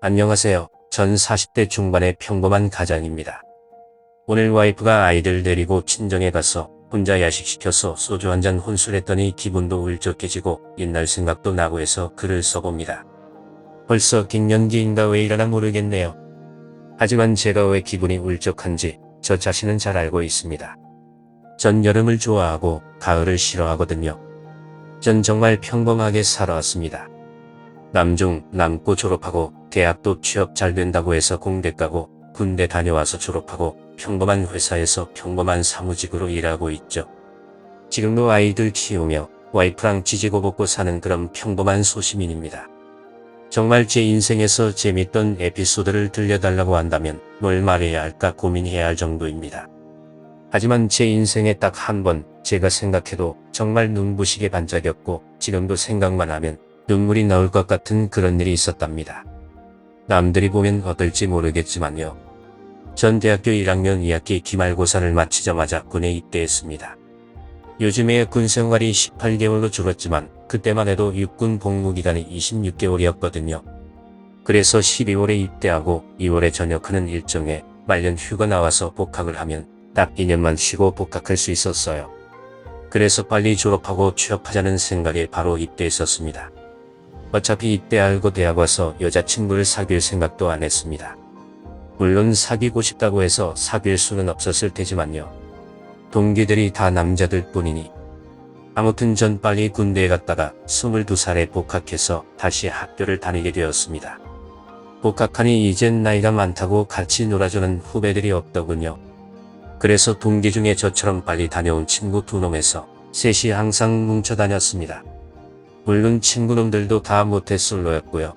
안녕하세요. 전 40대 중반의 평범한 가장입니다. 오늘 와이프가 아이들 데리고 친정에 가서 혼자 야식시켜서 소주 한잔 혼술했더니 기분도 울적해지고 옛날 생각도 나고 해서 글을 써봅니다. 벌써 갱년기인가 왜 이러나 모르겠네요. 하지만 제가 왜 기분이 울적한지 저 자신은 잘 알고 있습니다. 전 여름을 좋아하고 가을을 싫어하거든요. 전 정말 평범하게 살아왔습니다. 남중, 남고 졸업하고 대학도 취업 잘 된다고 해서 공대 가고 군대 다녀와서 졸업하고 평범한 회사에서 평범한 사무직으로 일하고 있죠. 지금도 아이들 키우며 와이프랑 지지고 볶고 사는 그런 평범한 소시민입니다. 정말 제 인생에서 재밌던 에피소드를 들려달라고 한다면 뭘 말해야 할까 고민해야 할 정도입니다. 하지만 제 인생에 딱 한 번 제가 생각해도 정말 눈부시게 반짝였고 지금도 생각만 하면 눈물이 나올 것 같은 그런 일이 있었답니다. 남들이 보면 어떨지 모르겠지만요. 전 대학교 1학년 2학기 기말고사를 마치자마자 군에 입대했습니다. 요즘에 군 생활이 18개월로 줄었지만 그때만 해도 육군 복무기간이 26개월이었거든요. 그래서 12월에 입대하고 2월에 전역하는 일정에 말년 휴가 나와서 복학을 하면 딱 2년만 쉬고 복학할 수 있었어요. 그래서 빨리 졸업하고 취업하자는 생각에 바로 입대했었습니다. 어차피 입대 알고 대학 와서 여자친구를 사귈 생각도 안 했습니다. 물론 사귀고 싶다고 해서 사귈 수는 없었을 테지만요. 동기들이 다 남자들 뿐이니. 아무튼 전 빨리 군대에 갔다가 22살에 복학해서 다시 학교를 다니게 되었습니다. 복학하니 이젠 나이가 많다고 같이 놀아주는 후배들이 없더군요. 그래서 동기 중에 저처럼 빨리 다녀온 친구 2놈에서 셋이 항상 뭉쳐 다녔습니다. 물론 친구놈들도 다 모태솔로였고요.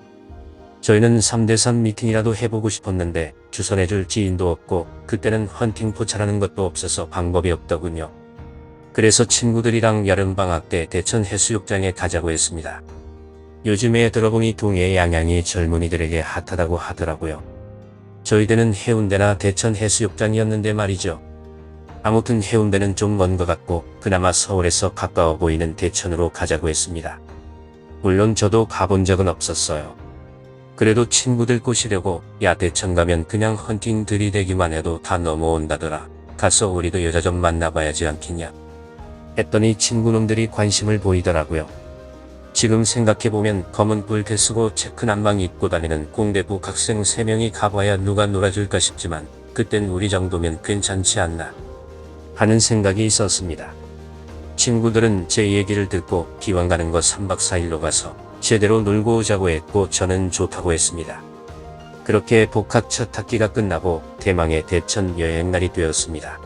저희는 3대3 미팅이라도 해보고 싶었는데 주선해줄 지인도 없고 그때는 헌팅 포차라는 것도 없어서 방법이 없더군요. 그래서 친구들이랑 여름방학 때 대천 해수욕장에 가자고 했습니다. 요즘에 들어보니 동해 양양이 젊은이들에게 핫하다고 하더라고요. 저희들은 해운대나 대천 해수욕장이었는데 말이죠. 아무튼 해운대는 좀 먼 것 같고 그나마 서울에서 가까워 보이는 대천으로 가자고 했습니다. 물론 저도 가본 적은 없었어요. 그래도 친구들 꼬시려고 야 대천 가면 그냥 헌팅 들이대기만 해도 다 넘어온다더라. 가서 우리도 여자 좀 만나봐야지 않겠냐. 했더니 친구놈들이 관심을 보이더라고요. 지금 생각해보면 검은 뿔테 쓰고 체크 남방 입고 다니는 공대부 학생 3명이 가봐야 누가 놀아줄까 싶지만 그땐 우리 정도면 괜찮지 않나 하는 생각이 있었습니다. 친구들은 제 얘기를 듣고 기왕 가는 거 3박 4일로 가서 제대로 놀고 오자고 했고 저는 좋다고 했습니다. 그렇게 복학 첫 학기가 끝나고 대망의 대천 여행날이 되었습니다.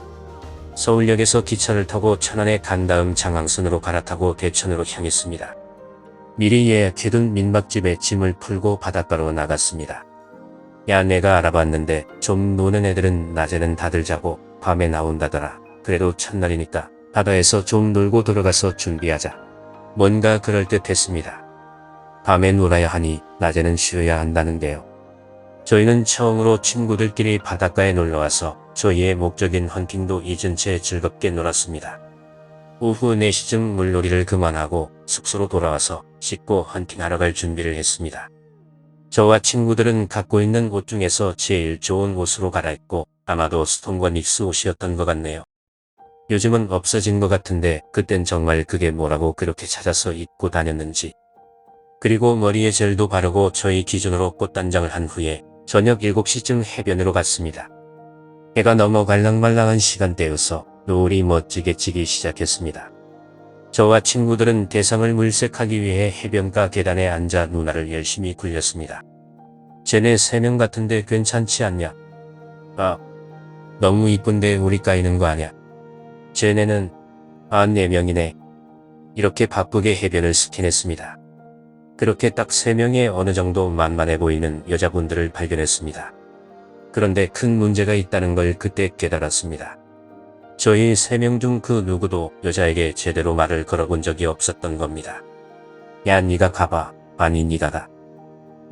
서울역에서 기차를 타고 천안에 간 다음 장항선으로 갈아타고 대천으로 향했습니다. 미리 예약해둔 민박집에 짐을 풀고 바닷가로 나갔습니다. 야 내가 알아봤는데 좀 노는 애들은 낮에는 다들 자고 밤에 나온다더라. 그래도 첫날이니까 바다에서 좀 놀고 들어가서 준비하자. 뭔가 그럴듯했습니다. 밤에 놀아야 하니 낮에는 쉬어야 한다는데요. 저희는 처음으로 친구들끼리 바닷가에 놀러와서 저희의 목적인 헌팅도 잊은 채 즐겁게 놀았습니다. 오후 4시쯤 물놀이를 그만하고 숙소로 돌아와서 씻고 헌팅하러 갈 준비를 했습니다. 저와 친구들은 갖고 있는 옷 중에서 제일 좋은 옷으로 갈아입고 아마도 스톤과 닉스 옷이었던 것 같네요. 요즘은 없어진 것 같은데 그땐 정말 그게 뭐라고 그렇게 찾아서 입고 다녔는지. 그리고 머리에 젤도 바르고 저희 기준으로 꽃단장을 한 후에 저녁 7시쯤 해변으로 갔습니다. 해가 넘어 갈랑말랑한 시간대여서 노을이 멋지게 지기 시작했습니다. 저와 친구들은 대상을 물색하기 위해 해변가 계단에 앉아 누나를 열심히 굴렸습니다. 쟤네 3명 같은데 괜찮지 않냐? 아, 너무 이쁜데 우리 까이는 거 아냐? 쟤네는 4명이네. 이렇게 바쁘게 해변을 스캔했습니다. 그렇게 딱 3명의 어느 정도 만만해 보이는 여자분들을 발견했습니다. 그런데 큰 문제가 있다는 걸 그때 깨달았습니다. 저희 3명 중 그 누구도 여자에게 제대로 말을 걸어본 적이 없었던 겁니다. 야 니가 가봐. 아니 니가 가.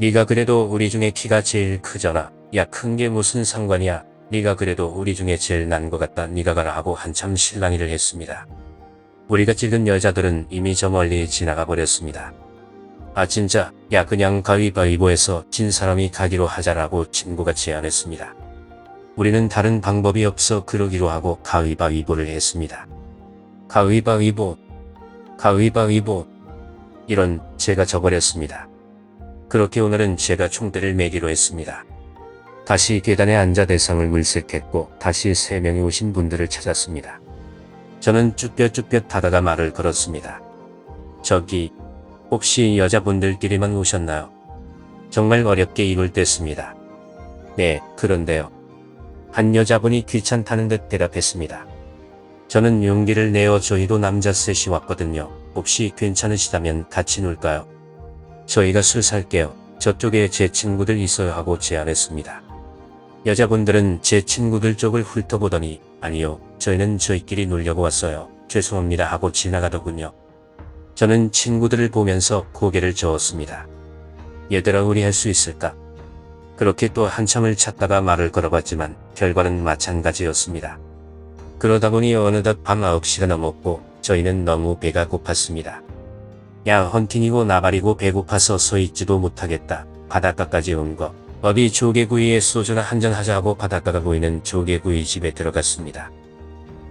니가 그래도 우리 중에 키가 제일 크잖아. 야 큰 게 무슨 상관이야. 니가 그래도 우리 중에 제일 난 것 같다. 니가 가라 하고 한참 실랑이를 했습니다. 우리가 찍은 여자들은 이미 저 멀리 지나가 버렸습니다. 아 진짜 야 그냥 가위바위보해서 진 사람이 가기로 하자라고 친구가 제안했습니다. 우리는 다른 방법이 없어 그러기로 하고 가위바위보를 했습니다. 가위바위보, 가위바위보. 이런 제가 져버렸습니다. 그렇게 오늘은 제가 총대를 매기로 했습니다. 다시 계단에 앉아 대상을 물색했고 다시 3명이 오신 분들을 찾았습니다. 저는 쭈뼛쭈뼛 하다가 말을 걸었습니다. 저기 혹시 여자분들끼리만 오셨나요? 정말 어렵게 입을 뗐습니다. 네, 그런데요. 한 여자분이 귀찮다는 듯 대답했습니다. 저는 용기를 내어 저희도 남자 셋이 왔거든요. 혹시 괜찮으시다면 같이 놀까요? 저희가 술 살게요. 저쪽에 제 친구들 있어요 하고 제안했습니다. 여자분들은 제 친구들 쪽을 훑어보더니 아니요, 저희는 저희끼리 놀려고 왔어요. 죄송합니다 하고 지나가더군요. 저는 친구들을 보면서 고개를 저었습니다. 얘들아 우리 할 수 있을까? 그렇게 또 한참을 찾다가 말을 걸어봤지만 결과는 마찬가지였습니다. 그러다 보니 어느덧 밤 9시가 넘었고 저희는 너무 배가 고팠습니다. 야 헌팅이고 나발이고 배고파서 서있지도 못하겠다. 바닷가까지 온 거. 어디 조개구이에 소주나 한잔 하자 하고 바닷가가 보이는 조개구이집에 들어갔습니다.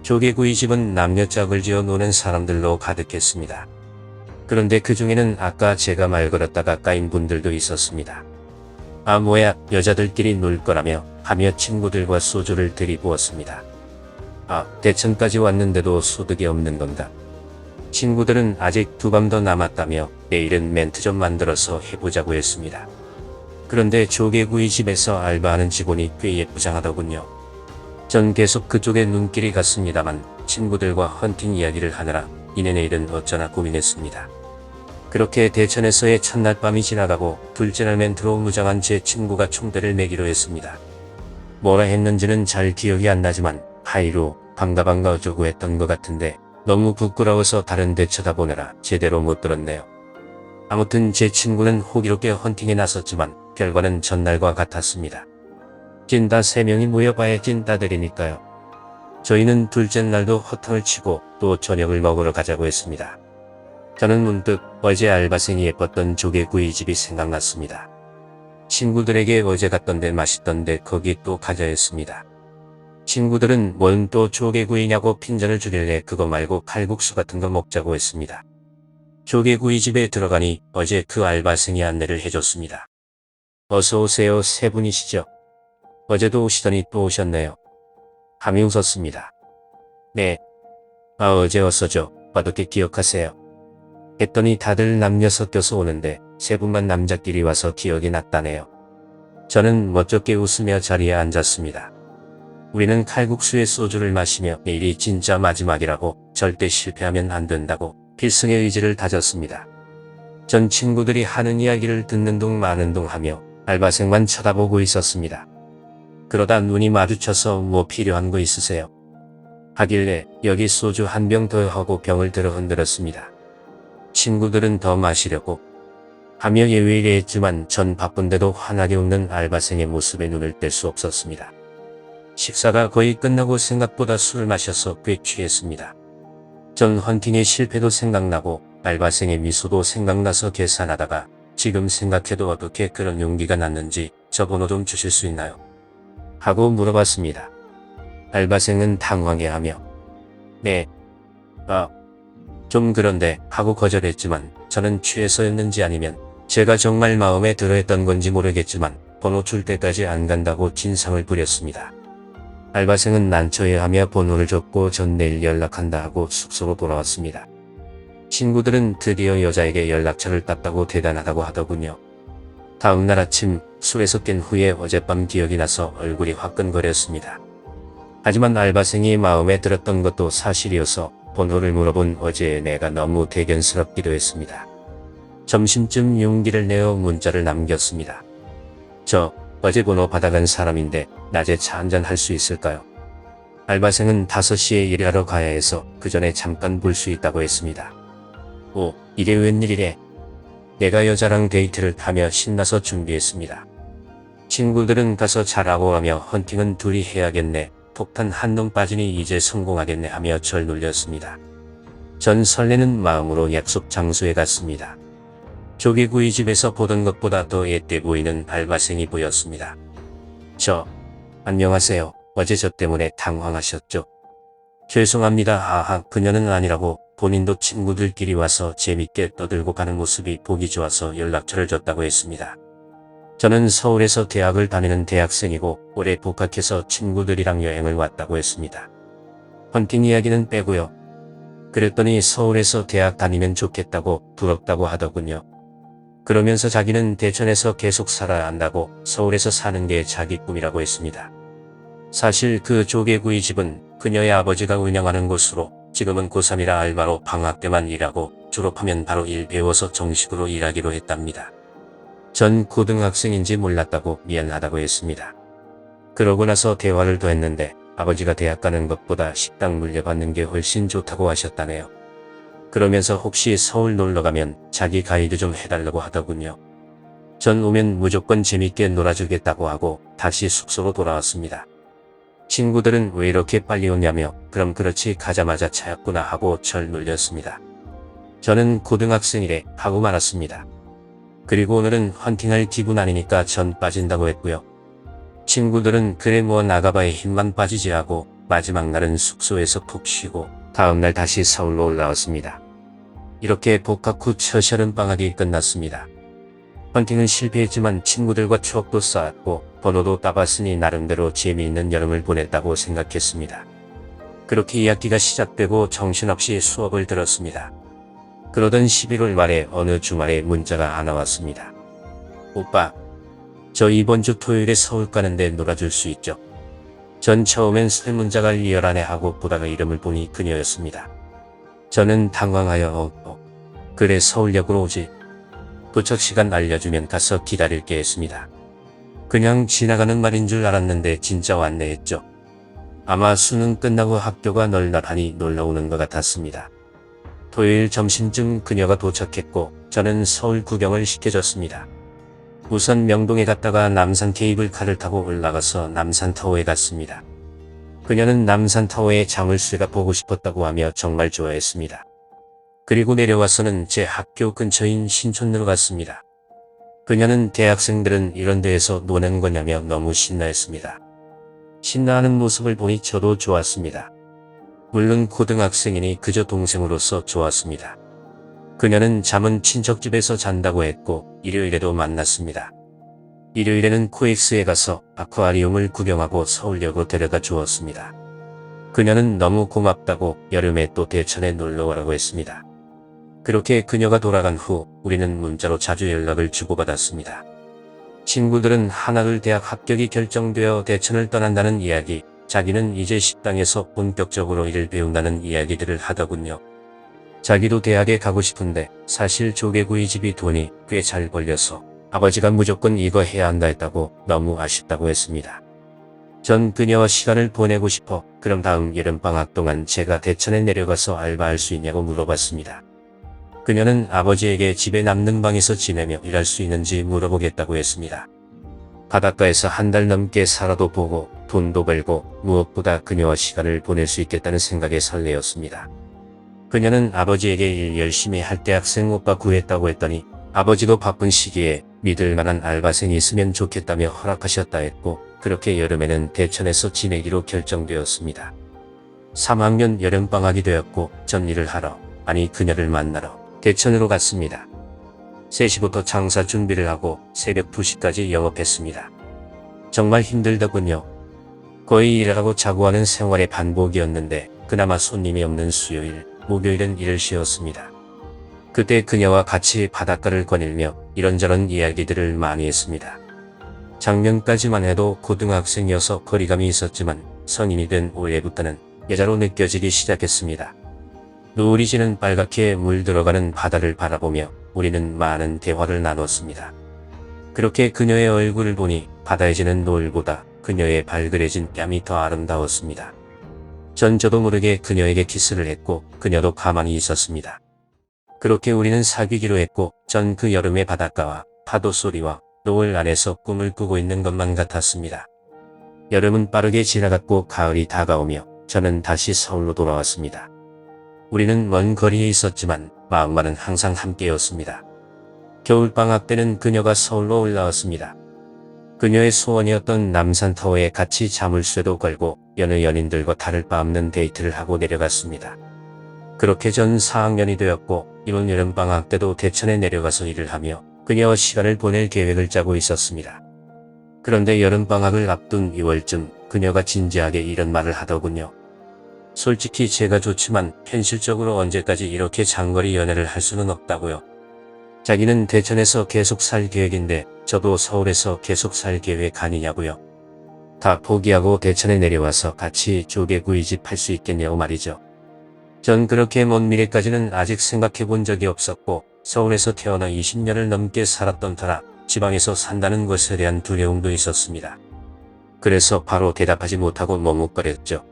조개구이집은 남녀 짝을 지어 노는 사람들로 가득했습니다. 그런데 그 중에는 아까 제가 말 걸었다가 까인 분들도 있었습니다. 아 뭐야 여자들끼리 놀 거라며 하며 친구들과 소주를 들이부었습니다. 아 대천까지 왔는데도 소득이 없는 건가? 친구들은 아직 2밤 더 남았다며 내일은 멘트 좀 만들어서 해보자고 했습니다. 그런데 조개구이집에서 알바하는 직원이 꽤 예쁘장하더군요. 전 계속 그쪽에 눈길이 갔습니다만 친구들과 헌팅 이야기를 하느라 이내 내일은 어쩌나 고민했습니다. 그렇게 대천에서의 첫날 밤이 지나가고 둘째 날 멘트로 무장한 제 친구가 총대를 매기로 했습니다. 뭐라 했는지는 잘 기억이 안 나지만 하이로 반가 어쩌고 했던 것 같은데 너무 부끄러워서 다른 데 쳐다보느라 제대로 못 들었네요. 아무튼 제 친구는 호기롭게 헌팅에 나섰지만 결과는 전날과 같았습니다. 찐따 3명이 모여봐야 찐따들이니까요. 저희는 둘째 날도 허탕을 치고 또 저녁을 먹으러 가자고 했습니다. 저는 문득 어제 알바생이 예뻤던 조개구이집이 생각났습니다. 친구들에게 어제 갔던데 맛있던데 거기 또 가자 했습니다. 친구들은 뭔 또 조개구이냐고 핀잔을 주길래 그거 말고 칼국수 같은 거 먹자고 했습니다. 조개구이집에 들어가니 어제 그 알바생이 안내를 해줬습니다. 어서 오세요 3분이시죠? 어제도 오시더니 또 오셨네요. 감이 웃었습니다. 네. 아 어제 어서죠. 어떻게 기억하세요? 했더니 다들 남녀 섞여서 오는데 3분만 남자끼리 와서 기억이 났다네요. 저는 멋쩍게 웃으며 자리에 앉았습니다. 우리는 칼국수에 소주를 마시며 내일이 진짜 마지막이라고 절대 실패하면 안 된다고 필승의 의지를 다졌습니다. 전 친구들이 하는 이야기를 듣는 둥 마는 둥 하며 알바생만 쳐다보고 있었습니다. 그러다 눈이 마주쳐서 뭐 필요한 거 있으세요? 하길래 여기 소주 한 병 더 하고 병을 들어 흔들었습니다. 친구들은 더 마시려고 하며 예외이랬지만 전 바쁜데도 환하게 웃는 알바생의 모습에 눈을 뗄 수 없었습니다. 식사가 거의 끝나고 생각보다 술을 마셔서 꽤 취했습니다. 전 헌팅의 실패도 생각나고 알바생의 미소도 생각나서 계산하다가 지금 생각해도 어떻게 그런 용기가 났는지 저 번호 좀 주실 수 있나요? 하고 물어봤습니다. 알바생은 당황해하며 네. 좀 그런데 하고 거절했지만 저는 취해서였는지 아니면 제가 정말 마음에 들어했던 건지 모르겠지만 번호 줄 때까지 안 간다고 진상을 부렸습니다. 알바생은 난처해하며 번호를 줬고 전 내일 연락한다 하고 숙소로 돌아왔습니다. 친구들은 드디어 여자에게 연락처를 땄다고 대단하다고 하더군요. 다음날 아침 술에서 깬 후에 어젯밤 기억이 나서 얼굴이 화끈거렸습니다. 하지만 알바생이 마음에 들었던 것도 사실이어서 번호를 물어본 어제의 내가 너무 대견스럽기도 했습니다. 점심쯤 용기를 내어 문자를 남겼습니다. 저 어제 번호 받아간 사람인데 낮에 차 한잔 할 수 있을까요? 알바생은 5시에 일하러 가야 해서 그 전에 잠깐 볼 수 있다고 했습니다. 오, 이게 웬일이래. 내가 여자랑 데이트를 하며 신나서 준비했습니다. 친구들은 가서 자라고 하며 헌팅은 둘이 해야겠네. 폭탄 한 놈 빠지니 이제 성공하겠네 하며 절 놀렸습니다. 전 설레는 마음으로 약속 장소에 갔습니다. 조개구이집에서 보던 것보다 더 앳돼 보이는 알바생이 보였습니다. 안녕하세요. 어제 저 때문에 당황하셨죠? 죄송합니다. 하하. 그녀는 아니라고 본인도 친구들끼리 와서 재밌게 떠들고 가는 모습이 보기 좋아서 연락처를 줬다고 했습니다. 저는 서울에서 대학을 다니는 대학생이고 올해 복학해서 친구들이랑 여행을 왔다고 했습니다. 헌팅 이야기는 빼고요. 그랬더니 서울에서 대학 다니면 좋겠다고 부럽다고 하더군요. 그러면서 자기는 대천에서 계속 살아야 한다고 서울에서 사는 게 자기 꿈이라고 했습니다. 사실 그 조개구이 집은 그녀의 아버지가 운영하는 곳으로 지금은 고3이라 알바로 방학 때만 일하고 졸업하면 바로 일 배워서 정식으로 일하기로 했답니다. 전 고등학생인지 몰랐다고 미안하다고 했습니다. 그러고 나서 대화를 더 했는데 아버지가 대학 가는 것보다 식당 물려받는 게 훨씬 좋다고 하셨다네요. 그러면서 혹시 서울 놀러가면 자기 가이드 좀 해달라고 하더군요. 전 오면 무조건 재밌게 놀아주겠다고 하고 다시 숙소로 돌아왔습니다. 친구들은 왜 이렇게 빨리 오냐며 그럼 그렇지 가자마자 차였구나 하고 절 놀렸습니다. 저는 고등학생이래 하고 말았습니다. 그리고 오늘은 헌팅할 기분 아니니까 전 빠진다고 했고요. 친구들은 그래 뭐 나가봐야 힘만 빠지지 하고 마지막 날은 숙소에서 푹 쉬고 다음날 다시 서울로 올라왔습니다. 이렇게 복학 후 첫 여름방학이 끝났습니다. 헌팅은 실패했지만 친구들과 추억도 쌓았고 번호도 따봤으니 나름대로 재미있는 여름을 보냈다고 생각했습니다. 그렇게 2학기가 시작되고 정신없이 수업을 들었습니다. 그러던 11월 말에 어느 주말에 문자가 하나 왔습니다. 오빠, 저 이번 주 토요일에 서울 가는데 놀아줄 수 있죠? 전 처음엔 새 문자가 리얼하네 하고 보다가 이름을 보니 그녀였습니다. 저는 당황하여 그래 서울역으로 오지. 도착 시간 알려주면 가서 기다릴게 했습니다. 그냥 지나가는 말인 줄 알았는데 진짜 왔네 했죠. 아마 수능 끝나고 학교가 널널하니 놀러오는 것 같았습니다. 토요일 점심쯤 그녀가 도착했고 저는 서울 구경을 시켜줬습니다. 우선 명동에 갔다가 남산 케이블카를 타고 올라가서 남산타워에 갔습니다. 그녀는 남산타워의 자물쇠가 보고 싶었다고 하며 정말 좋아했습니다. 그리고 내려와서는 제 학교 근처인 신촌으로 갔습니다. 그녀는 대학생들은 이런 데에서 노는 거냐며 너무 신나했습니다. 신나하는 모습을 보니 저도 좋았습니다. 물론 고등학생이니 그저 동생으로서 좋았습니다. 그녀는 잠은 친척집에서 잔다고 했고 일요일에도 만났습니다. 일요일에는 코엑스에 가서 아쿠아리움을 구경하고 서울역으로 데려다 주었습니다. 그녀는 너무 고맙다고 여름에 또 대천에 놀러오라고 했습니다. 그렇게 그녀가 돌아간 후 우리는 문자로 자주 연락을 주고받았습니다. 친구들은 하나둘 대학 합격이 결정되어 대천을 떠난다는 이야기, 자기는 이제 식당에서 본격적으로 일을 배운다는 이야기들을 하더군요. 자기도 대학에 가고 싶은데 사실 조개구이집이 돈이 꽤 잘 벌려서 아버지가 무조건 이거 해야 한다 했다고 너무 아쉽다고 했습니다. 전 그녀와 시간을 보내고 싶어 그럼 다음 여름방학 동안 제가 대천에 내려가서 알바할 수 있냐고 물어봤습니다. 그녀는 아버지에게 집에 남는 방에서 지내며 일할 수 있는지 물어보겠다고 했습니다. 바닷가에서 한 달 넘게 살아도 보고 돈도 벌고 무엇보다 그녀와 시간을 보낼 수 있겠다는 생각에 설레었습니다. 그녀는 아버지에게 일 열심히 할 대학생 오빠 구했다고 했더니 아버지도 바쁜 시기에 믿을 만한 알바생이 있으면 좋겠다며 허락하셨다 했고 그렇게 여름에는 대천에서 지내기로 결정되었습니다. 3학년 여름방학이 되었고 전 일을 하러, 아니 그녀를 만나러 대천으로 갔습니다. 3시부터 장사 준비를 하고 새벽 2시까지 영업했습니다. 정말 힘들더군요. 거의 일하고 자고 하는 생활의 반복이었는데 그나마 손님이 없는 수요일, 목요일은 일을 쉬었습니다. 그때 그녀와 같이 바닷가를 거닐며 이런저런 이야기들을 많이 했습니다. 작년까지만 해도 고등학생이어서 거리감이 있었지만 성인이 된 올해부터는 여자로 느껴지기 시작했습니다. 노을이 지는 빨갛게 물들어가는 바다를 바라보며 우리는 많은 대화를 나눴습니다. 그렇게 그녀의 얼굴을 보니 바다에 지는 노을보다 그녀의 발그레진 뺨이 더 아름다웠습니다. 전 저도 모르게 그녀에게 키스를 했고 그녀도 가만히 있었습니다. 그렇게 우리는 사귀기로 했고 전 그 여름의 바닷가와 파도 소리와 노을 안에서 꿈을 꾸고 있는 것만 같았습니다. 여름은 빠르게 지나갔고 가을이 다가오며 저는 다시 서울로 돌아왔습니다. 우리는 먼 거리에 있었지만 마음만은 항상 함께였습니다. 겨울방학 때는 그녀가 서울로 올라왔습니다. 그녀의 소원이었던 남산타워에 같이 자물쇠도 걸고 여느 연인들과 다를 바 없는 데이트를 하고 내려갔습니다. 그렇게 전 4학년이 되었고 이번 여름방학 때도 대천에 내려가서 일을 하며 그녀와 시간을 보낼 계획을 짜고 있었습니다. 그런데 여름방학을 앞둔 2월쯤 그녀가 진지하게 이런 말을 하더군요. 솔직히 제가 좋지만 현실적으로 언제까지 이렇게 장거리 연애를 할 수는 없다고요. 자기는 대천에서 계속 살 계획인데 저도 서울에서 계속 살 계획 아니냐고요. 다 포기하고 대천에 내려와서 같이 조개구이집 할 수 있겠냐고 말이죠. 전 그렇게 먼 미래까지는 아직 생각해 본 적이 없었고 서울에서 태어나 20년을 넘게 살았던 터라 지방에서 산다는 것에 대한 두려움도 있었습니다. 그래서 바로 대답하지 못하고 머뭇거렸죠.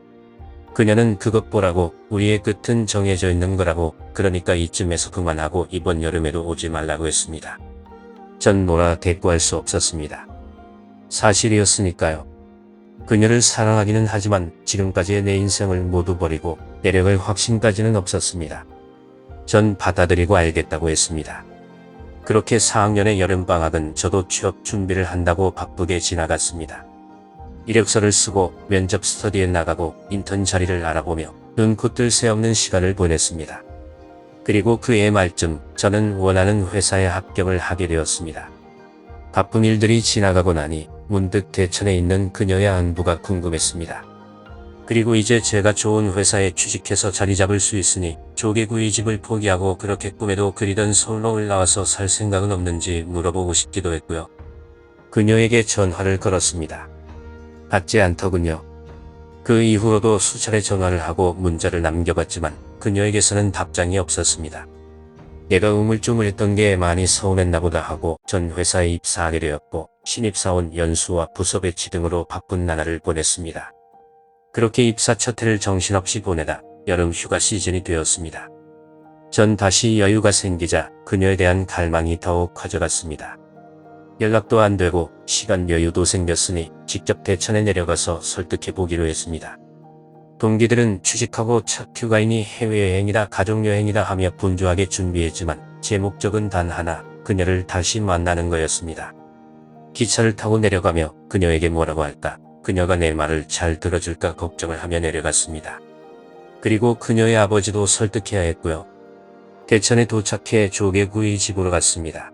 그녀는 그것 보라고 우리의 끝은 정해져 있는 거라고 그러니까 이쯤에서 그만하고 이번 여름에도 오지 말라고 했습니다. 전 뭐라 대꾸할 수 없었습니다. 사실이었으니까요. 그녀를 사랑하기는 하지만 지금까지의 내 인생을 모두 버리고 내려갈 확신까지는 없었습니다. 전 받아들이고 알겠다고 했습니다. 그렇게 4학년의 여름방학은 저도 취업 준비를 한다고 바쁘게 지나갔습니다. 이력서를 쓰고 면접 스터디에 나가고 인턴 자리를 알아보며 눈코 뜰 새 없는 시간을 보냈습니다. 그리고 그해 말쯤 저는 원하는 회사에 합격을 하게 되었습니다. 바쁜 일들이 지나가고 나니 문득 대천에 있는 그녀의 안부가 궁금했습니다. 그리고 이제 제가 좋은 회사에 취직해서 자리 잡을 수 있으니 조개구이집을 포기하고 그렇게 꿈에도 그리던 서울로 올라와서 살 생각은 없는지 물어보고 싶기도 했고요. 그녀에게 전화를 걸었습니다. 받지 않더군요. 그 이후로도 수차례 전화를 하고 문자를 남겨봤지만 그녀에게서는 답장이 없었습니다. 얘가 우물쭈물했던 게 많이 서운했나 보다 하고 전 회사에 입사하게 되었고 신입사원 연수와 부서 배치 등으로 바쁜 나날을 보냈습니다. 그렇게 입사 첫 해를 정신없이 보내다 여름 휴가 시즌이 되었습니다. 전 다시 여유가 생기자 그녀에 대한 갈망이 더욱 커져갔습니다. 연락도 안 되고 시간 여유도 생겼으니 직접 대천에 내려가서 설득해 보기로 했습니다. 동기들은 취직하고 첫 휴가이니 해외여행이다 가족여행이다 하며 분주하게 준비했지만 제 목적은 단 하나, 그녀를 다시 만나는 거였습니다. 기차를 타고 내려가며 그녀에게 뭐라고 할까, 그녀가 내 말을 잘 들어줄까 걱정을 하며 내려갔습니다. 그리고 그녀의 아버지도 설득해야 했고요. 대천에 도착해 조개구이 집으로 갔습니다.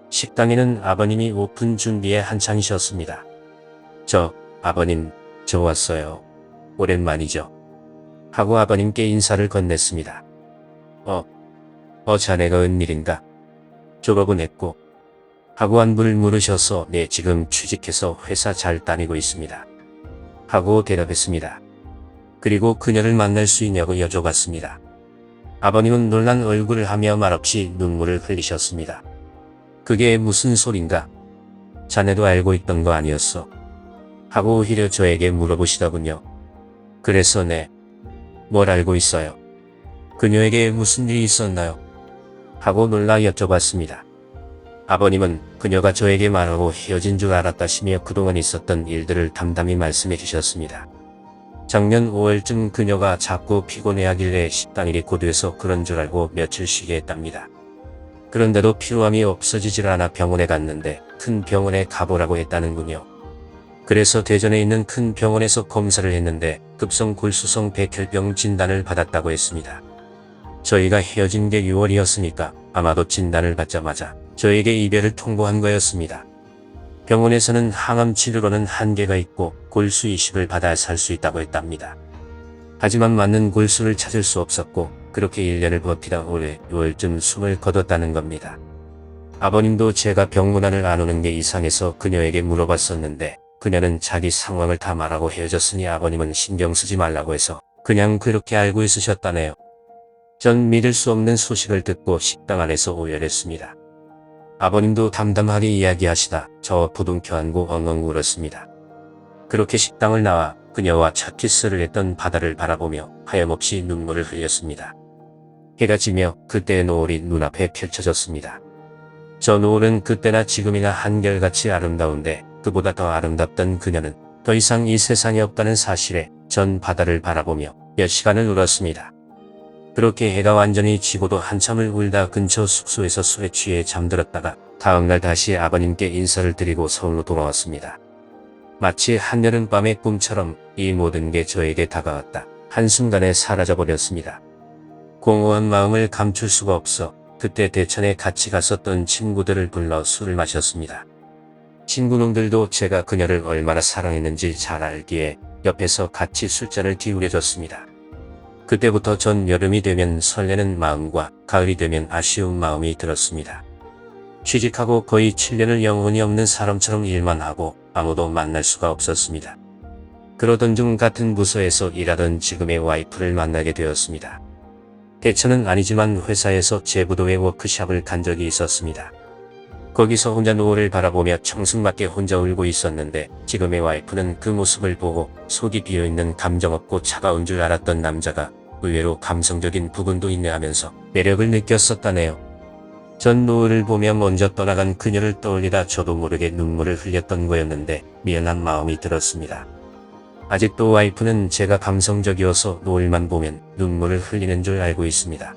식당에는 아버님이 오픈 준비에 한창이셨습니다. 아버님, 저 왔어요. 오랜만이죠. 하고 아버님께 인사를 건넸습니다. 자네가 웬일인가? 졸업은 했고? 하고 안부를 물으셔서 네, 지금 취직해서 회사 잘 다니고 있습니다. 하고 대답했습니다. 그리고 그녀를 만날 수 있냐고 여쭤봤습니다. 아버님은 놀란 얼굴을 하며 말없이 눈물을 흘리셨습니다. 그게 무슨 소린가? 자네도 알고 있던 거 아니었어? 하고 오히려 저에게 물어보시더군요. 그래서 네, 뭘 알고 있어요? 그녀에게 무슨 일이 있었나요? 하고 놀라 여쭤봤습니다. 아버님은 그녀가 저에게 말하고 헤어진 줄 알았다시며 그동안 있었던 일들을 담담히 말씀해 주셨습니다. 작년 5월쯤 그녀가 자꾸 피곤해하길래 식당 일이 고돼서 그런 줄 알고 며칠 쉬게 했답니다. 그런데도 피로함이 없어지질 않아 병원에 갔는데 큰 병원에 가보라고 했다는군요. 그래서 대전에 있는 큰 병원에서 검사를 했는데 급성 골수성 백혈병 진단을 받았다고 했습니다. 저희가 헤어진 게 6월이었으니까 아마도 진단을 받자마자 저에게 이별을 통보한 거였습니다. 병원에서는 항암 치료로는 한계가 있고 골수 이식을 받아 살 수 있다고 했답니다. 하지만 맞는 골수를 찾을 수 없었고 그렇게 1년을 버티다 올해 6월쯤 숨을 거뒀다는 겁니다. 아버님도 제가 병문안을 안 오는 게 이상해서 그녀에게 물어봤었는데 그녀는 자기 상황을 다 말하고 헤어졌으니 아버님은 신경 쓰지 말라고 해서 그냥 그렇게 알고 있으셨다네요. 전 믿을 수 없는 소식을 듣고 식당 안에서 오열했습니다. 아버님도 담담하게 이야기하시다 저 부둥켜 안고 엉엉 울었습니다. 그렇게 식당을 나와 그녀와 첫 키스를 했던 바다를 바라보며 하염없이 눈물을 흘렸습니다. 해가 지며 그때의 노을이 눈앞에 펼쳐졌습니다. 저 노을은 그때나 지금이나 한결같이 아름다운데 그보다 더 아름답던 그녀는 더 이상 이 세상에 없다는 사실에 전 바다를 바라보며 몇 시간을 울었습니다. 그렇게 해가 완전히 지고도 한참을 울다 근처 숙소에서 술에 취해 잠들었다가 다음날 다시 아버님께 인사를 드리고 서울로 돌아왔습니다. 마치 한여름밤의 꿈처럼 이 모든 게 저에게 다가왔다 한순간에 사라져버렸습니다. 공허한 마음을 감출 수가 없어 그때 대천에 같이 갔었던 친구들을 불러 술을 마셨습니다. 친구놈들도 제가 그녀를 얼마나 사랑했는지 잘 알기에 옆에서 같이 술잔을 기울여줬습니다. 그때부터 전 여름이 되면 설레는 마음과 가을이 되면 아쉬운 마음이 들었습니다. 취직하고 거의 7년을 영혼이 없는 사람처럼 일만 하고 아무도 만날 수가 없었습니다. 그러던 중 같은 부서에서 일하던 지금의 와이프를 만나게 되었습니다. 대천은 아니지만 회사에서 제부도의 워크숍을 간 적이 있었습니다. 거기서 혼자 노을을 바라보며 청승맞게 혼자 울고 있었는데 지금의 와이프는 그 모습을 보고 속이 비어있는 감정없고 차가운 줄 알았던 남자가 의외로 감성적인 부분도 있네 하면서 매력을 느꼈었다네요. 전 노을을 보며 먼저 떠나간 그녀를 떠올리다 저도 모르게 눈물을 흘렸던 거였는데 미안한 마음이 들었습니다. 아직도 와이프는 제가 감성적이어서 노을만 보면 눈물을 흘리는 줄 알고 있습니다.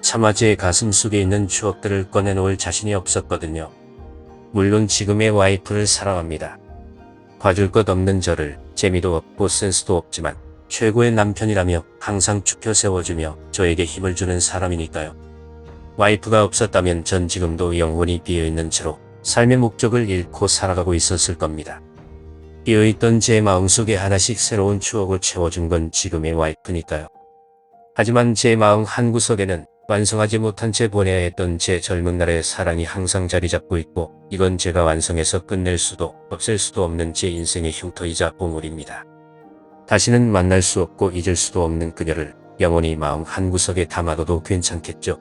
차마 제 가슴 속에 있는 추억들을 꺼내놓을 자신이 없었거든요. 물론 지금의 와이프를 사랑합니다. 봐줄 것 없는 저를 재미도 없고 센스도 없지만 최고의 남편이라며 항상 추켜 세워주며 저에게 힘을 주는 사람이니까요. 와이프가 없었다면 전 지금도 영혼이 비어있는 채로 삶의 목적을 잃고 살아가고 있었을 겁니다. 비어있던 제 마음속에 하나씩 새로운 추억을 채워준 건 지금의 와이프니까요. 하지만 제 마음 한구석에는 완성하지 못한 채 보내야 했던 제 젊은 날의 사랑이 항상 자리 잡고 있고 이건 제가 완성해서 끝낼 수도 없앨 수도 없는 제 인생의 흉터이자 보물입니다. 다시는 만날 수 없고 잊을 수도 없는 그녀를 영원히 마음 한구석에 담아둬도 괜찮겠죠.